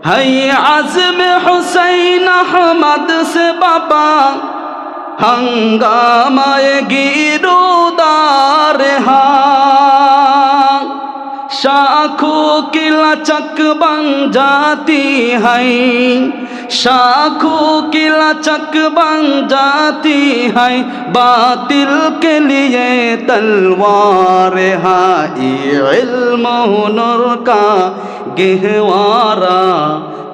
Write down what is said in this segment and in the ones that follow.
है आज़म हुसैन अहमद से बाबा हंगामाए गिरोदार शाखों की लचक बन जाती है, शाखों की लचक बन जाती है, बातिल के लिए तलवार है। इल्म हुनर का गहवारा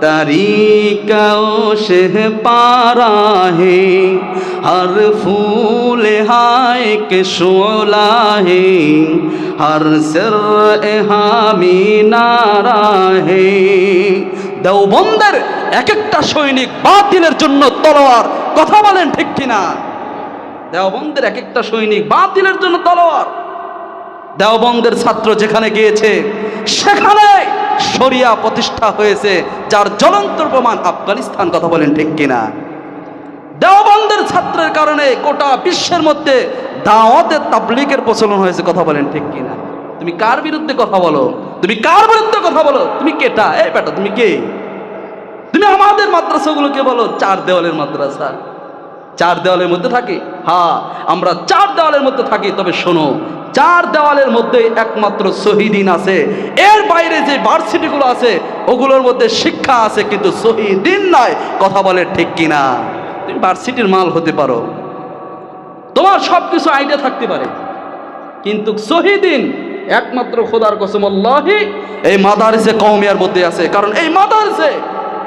तरीक़ों से पारा है, हर फूल हाय के शोला है, हर सिर हामी नारा है। দেওবন্দের এক একটা সৈনিক বাতিলের জন্য তলোয়ার, কথা বলেন ঠিক কিনা? দেওবন্দের এক একটা সৈনিক বাতিলের জন্য তলোয়ার। দেওবন্দের ছাত্র যেখানে গিয়েছে সেখানে শরিয়া প্রতিষ্ঠা হয়েছে, যার জ্বলন্ত প্রমাণ আফগানিস্তান, কথা বলেন ঠিক কিনা? দেওবন্দের ছাত্রের কারণে গোটা বিশ্বের মধ্যে দাওয়াতের তাবলীগের প্রচলন হয়েছে, কথা বলেন ঠিক কিনা? তুমি কার বিরুদ্ধে কথা বলো? তুমি কার বিরুদ্ধে কথা বলো? তুমি কেটা? এই বেটা তুমি কে? তুমি আমাদের মাদ্রাসাগুলোকে বলো চার দেওয়ালের মাদ্রাসা। চার দেওয়ালের মধ্যে থাকি? হ্যাঁ, আমরা চার দেওয়ালের মধ্যে থাকি। তবে শোনো, চার দেওয়ালের মধ্যে একমাত্র শহীদিন আছে, এর বাইরে যে ভার্সিটিগুলো আছে ওগুলোর মধ্যে শিক্ষা আছে কিন্তু শহীদিন নাই, কথা বলে ঠিক কিনা? তুমি ভার্সিটির মাল হতে পারো, তোমার সবকিছু আইডিয়া থাকতে পারে, কিন্তু শহীদিন একমাত্র খোদার কসম আল্লাহি এই মাদারিসে কওমিয়ার মধ্যে আছে। কারণ এই মাদারিসে,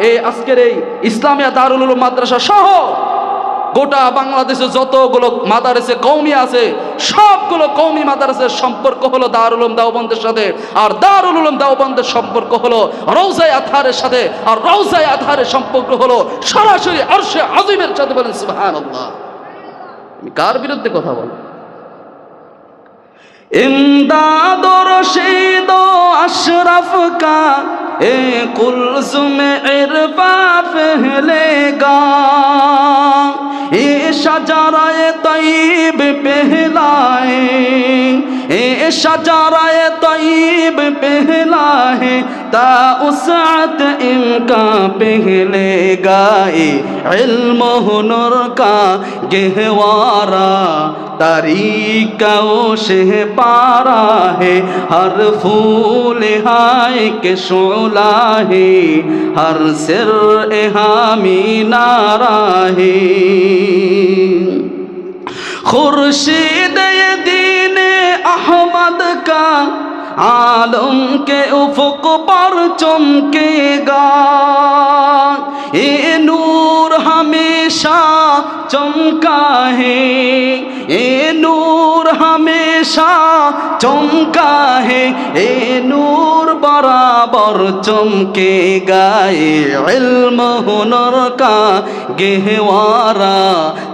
এই আজকের এই ইসলামিয়া দারুল উলুম মাদ্রাসা সহ গোটা বাংলাদেশে যতগুলো মাদারিসে কওমি আছে সবগুলো কওমি মাদারিসের সম্পর্ক হলো দারুল উলুম দেওবন্দের সাথে, আর দারুল উলুম দেওবন্দের সম্পর্ক হলো রওজায়ে আতহারের সাথে, আর রওজায়ে আতহারের সম্পর্ক হলো সরাসরি আরশে আজিমের সাথে। বলেন সুবহানাল্লাহ। তুমি কার বিরুদ্ধে কথা বলো? इमदाद रशीद अशरफ का ए कुल्ज़ुम इरफा फहलेगा, ए शजाराए तय्यब पहलाए, ए शजाराए तय्यब पहलाए, ता उसअत इनका पहलेगा। इल्म हुनर का गहवारा तरीक़ों से पारा है, हर फूल हाय के शोला है, हर सिर हामी नारा है। खुर्शीद दीन अहमद का आलम के उफ़ुक़ पर चमकेगा, ये नूर हमेशा चमका है, ये नूर हमेशा चमका है, ये नूर बराबर चमकेगा। इल्म हुनर का गहवारा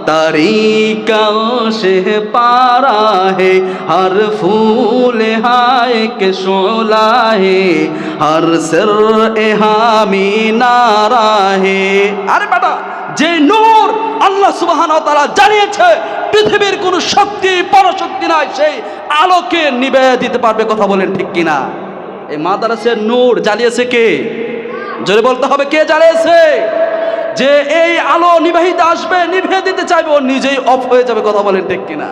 तरीक़ों से पारा है, हर फूल हाय के शोला है, हर सिर हामी नारा है। अरे बेटा, যে নূর আল্লাহ সুবহানাহু ওয়া তাআলা জানিয়েছে পৃথিবীর কোনো শক্তি পরাশক্তি নাই সেই আলোকে নিভিয়ে দিতে পারবে, কথা বলেন ঠিক কিনা? এই মাদ্রাসার নূর জ্বালিয়েছে কে? জোরে বলতে হবে, কে জ্বালিয়েছে? যে এই আলো নিভাইতে আসবে, নিভিয়ে দিতে চাইবে, ও নিজেই অফ হয়ে যাবে, কথা বলেন ঠিক কিনা?